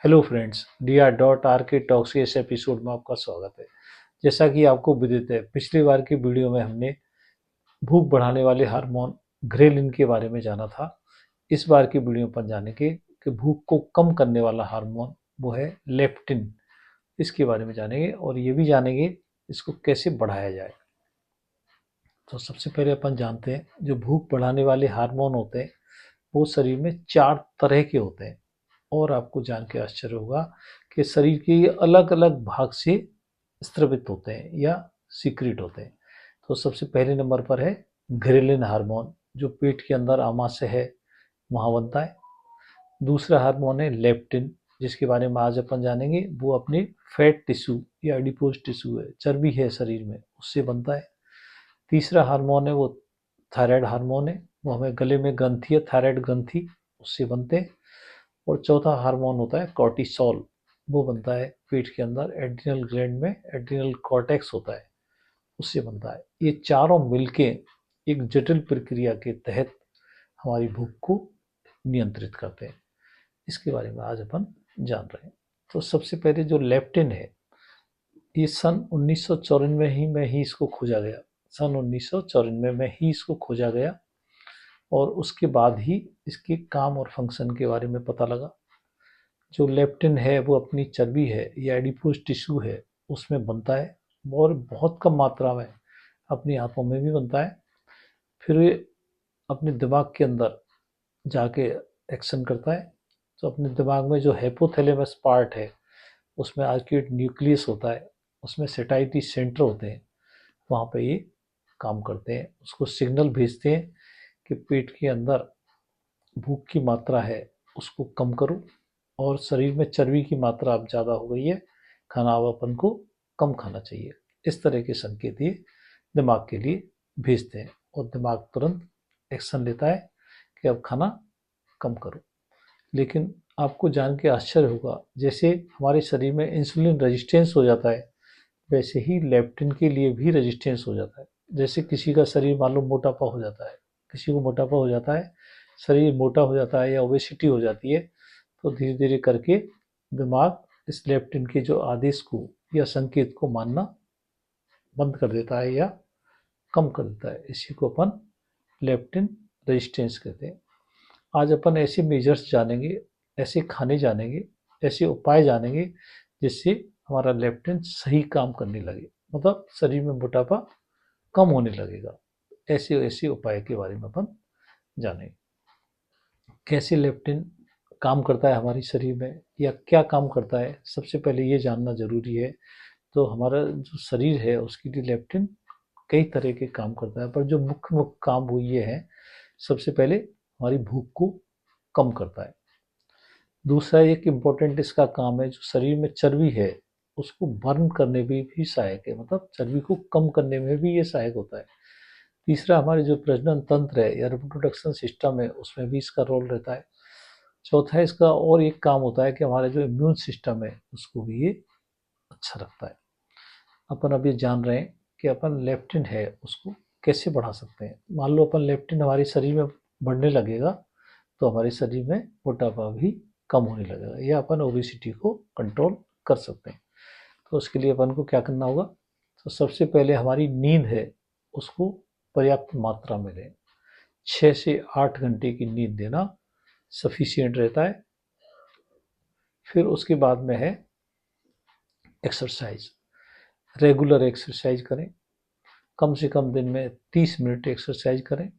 Hello friends, DR.R के talks के इस एपिसोड में आपका स्वागत है। जैसा कि आपको विदित है, पिछली बार की वीडियो में हमने भूख बढ़ाने वाले हार्मोन ग्रेलिन के बारे में जाना था। इस बार की वीडियो पर जानेंगे कि भूख को कम करने वाला हार्मोन वो है लेप्टिन। इसके बारे में जानेंगे और ये भी जानेंगे इसको कैसे बढ़ाया जाए। तो सबसे पहले अपन जानते हैं, जो भूख बढ़ाने वाले हार्मोन होते हैं वो शरीर में 4 तरह के होते हैं। और आपको जान के आश्चर्य होगा कि शरीर के ये अलग अलग भाग से स्रावित होते हैं या सीक्रेट होते हैं। तो सबसे पहले नंबर पर है ग्रेलिन हार्मोन, जो पेट के अंदर आमाशय है वहाँ बनता है। दूसरा हार्मोन है लेप्टिन, जिसके बारे में आज अपन जानेंगे। वो अपने फैट टिश्यू या एडिपोज टिश्यू है, चर्बी है शरीर में, उससे बनता है। तीसरा हार्मोन है वो थायराइड हार्मोन है, वो हमें गले में ग्रंथि है थायराइड ग्रंथि, उससे बनते हैं। और चौथा हार्मोन होता है कॉर्टिसोल, वो बनता है पेट के अंदर एड्रिनल ग्लैंड में, एड्रिनल कॉर्टेक्स होता है, उससे बनता है। ये चारों मिलके एक जटिल प्रक्रिया के तहत हमारी भूख को नियंत्रित करते हैं। इसके बारे में आज अपन जान रहे हैं। तो सबसे पहले जो लेप्टिन है, ये सन 1994 में ही इसको खोजा गया। सन 1994 में ही इसको खोजा गया और उसके बाद ही इसके काम और फंक्शन के बारे में पता लगा। जो लेप्टिन है वो अपनी चर्बी है या एडिपोज टिश्यू है उसमें बनता है और बहुत कम मात्रा में अपनी आंतों में भी बनता है। फिर ये अपने दिमाग के अंदर जाके एक्शन करता है। तो अपने दिमाग में जो हाइपोथैलेमस पार्ट है उसमें आर्क्यूट न्यूक्लियस होता है, उसमें सेटाइटी सेंटर होते हैं, वहाँ पे ये काम करते हैं, उसको सिग्नल भेजते हैं कि पेट के अंदर भूख की मात्रा है उसको कम करो, और शरीर में चर्बी की मात्रा अब ज़्यादा हो गई है, खाना अब अपन को कम खाना चाहिए। इस तरह के संकेत ये दिमाग के लिए भेजते हैं और दिमाग तुरंत एक्शन लेता है कि अब खाना कम करो। लेकिन आपको जान के आश्चर्य होगा, जैसे हमारे शरीर में इंसुलिन रेजिस्टेंस हो जाता है वैसे ही लेप्टिन के लिए भी रेजिस्टेंस हो जाता है। जैसे किसी का शरीर मान लो मोटापा हो जाता है, किसी को मोटापा हो जाता है, शरीर मोटा हो जाता है या ओबेसिटी हो जाती है, तो धीरे धीरे करके दिमाग इस लेप्टिन के जो आदेश को या संकेत को मानना बंद कर देता है या कम कर देता है। इसी को अपन लेप्टिन रेजिस्टेंस कहते हैं। आज अपन ऐसे मेजर्स जानेंगे, ऐसे खाने जानेंगे, ऐसे उपाय जानेंगे जिससे हमारा लेप्टिन सही काम करने लगे, मतलब शरीर में मोटापा कम होने लगेगा। ऐसे ऐसे उपाय के बारे में अपन जानेंगे। कैसे लेप्टिन काम करता है हमारे शरीर में या क्या काम करता है, सबसे पहले ये जानना जरूरी है। तो हमारा जो शरीर है उसके लिए लेप्टिन कई तरह के काम करता है, पर जो मुख्य मुख्य काम वो ये है। सबसे पहले हमारी भूख को कम करता है। दूसरा एक इम्पोर्टेंट इसका काम है, जो शरीर में चर्बी है उसको बर्न करने में भी सहायक है, मतलब चर्बी को कम करने में भी ये सहायक होता है। तीसरा हमारे जो प्रजनन तंत्र है या रिप्रोडक्शन सिस्टम है उसमें भी इसका रोल रहता है। चौथा इसका और एक काम होता है कि हमारा जो इम्यून सिस्टम है उसको भी ये अच्छा रखता है। अपन अभी जान रहे हैं कि अपन लेप्टिन है उसको कैसे बढ़ा सकते हैं। मान लो अपन लेप्टिन हमारे शरीर में बढ़ने लगेगा तो हमारे शरीर में मोटापा भी कम होने लगेगा या अपन ओबेसिटी को कंट्रोल कर सकते हैं। तो उसके लिए अपन को क्या करना होगा। तो सबसे पहले हमारी नींद है उसको पर्याप्त मात्रा में लें। 6 से 8 घंटे की नींद देना सफिशियंट रहता है। फिर उसके बाद में है एक्सरसाइज। रेगुलर एक्सरसाइज करें, कम से कम दिन में 30 मिनट एक्सरसाइज करें,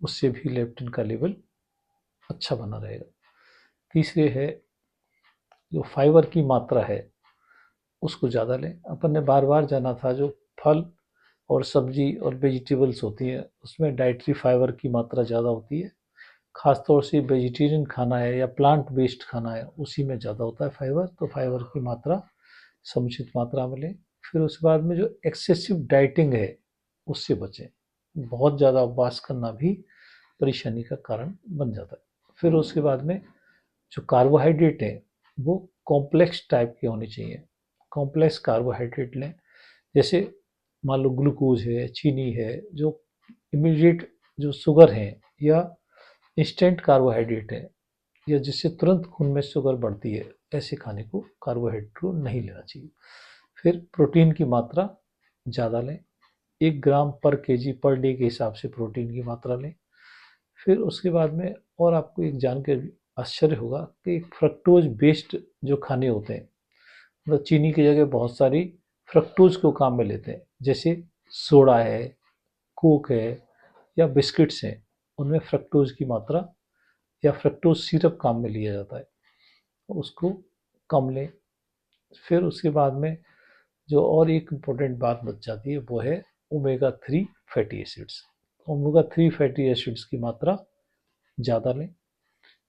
उससे भी लेप्टिन का लेवल अच्छा बना रहेगा। तीसरे है जो फाइबर की मात्रा है उसको ज़्यादा लें। अपन ने बार बार जाना था, जो फल और सब्जी और वेजिटेबल्स होती हैं उसमें डाइटरी फाइबर की मात्रा ज़्यादा होती है। खासतौर से वेजिटेरियन खाना है या प्लांट बेस्ड खाना है उसी में ज़्यादा होता है फाइबर, तो फाइबर की मात्रा समुचित मात्रा में लें। फिर उसके बाद में जो एक्सेसिव डाइटिंग है उससे बचें। बहुत ज़्यादा उपवास करना भी परेशानी का कारण बन जाता है। फिर उसके बाद में जो कार्बोहाइड्रेट है वो कॉम्प्लेक्स टाइप के होने चाहिए। कॉम्प्लेक्स कार्बोहाइड्रेट लें, जैसे मान लो ग्लूकोज है, चीनी है, जो इमीडिएट जो शुगर है या इंस्टेंट कार्बोहाइड्रेट है या जिससे तुरंत खून में शुगर बढ़ती है, ऐसे खाने को कार्बोहाइड्रेट को नहीं लेना चाहिए। फिर प्रोटीन की मात्रा ज़्यादा लें, 1 ग्राम पर केजी पर डे के हिसाब से प्रोटीन की मात्रा लें। फिर उसके बाद में और आपको एक जान के आश्चर्य होगा कि फ्रक्टोज बेस्ड जो खाने होते हैं, मतलब चीनी की जगह बहुत सारी फ्रक्टोज को काम में लेते हैं, जैसे सोडा है, कोक है या बिस्किट्स हैं, उनमें फ्रक्टोज की मात्रा या फ्रक्टोज सिरप काम में लिया जाता है, उसको कम लें। फिर उसके बाद में जो और एक इम्पोर्टेंट बात बच जाती है वो है omega 3 fatty acids. Omega 3 fatty acids की मात्रा ज़्यादा लें।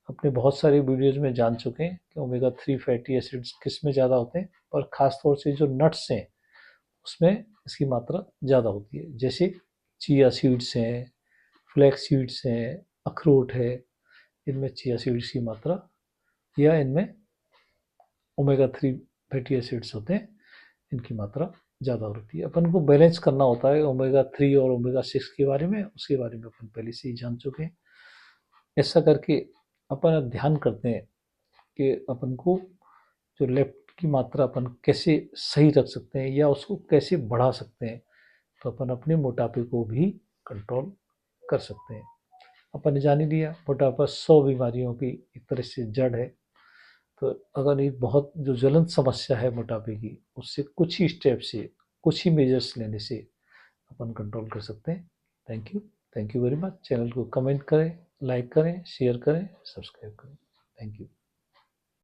अपने बहुत सारे वीडियोज़ में जान चुके हैं कि ओमेगा 3 फैटी एसिड्स किस में ज़्यादा होते हैं, और ख़ास तौर से जो नट्स हैं उसमें इसकी मात्रा ज़्यादा होती है, जैसे चिया सीड्स हैं, फ्लैक्स सीड्स हैं, अखरोट है, इनमें चिया सीड्स की मात्रा या इनमें ओमेगा 3 फैटी एसिड्स होते हैं, इनकी मात्रा ज़्यादा होती है। अपन को बैलेंस करना होता है ओमेगा 3 और ओमेगा 6 के बारे में, उसके बारे में अपन पहले से ही जान चुके हैं। ऐसा करके अपन ध्यान करते हैं कि अपन को जो लेफ्ट की मात्रा अपन कैसे सही रख सकते हैं या उसको कैसे बढ़ा सकते हैं, तो अपन अपने मोटापे को भी कंट्रोल कर सकते हैं। अपन ने जान ही लिया मोटापा 100 बीमारियों की एक तरह से जड़ है। तो अगर एक बहुत जो ज्वलंत समस्या है मोटापे की, उससे कुछ ही स्टेप से, कुछ ही मेजर्स लेने से अपन कंट्रोल कर सकते हैं। Thank you very much. Channel को कमेंट करें, लाइक करें, शेयर करें, सब्सक्राइब करें। Thank you.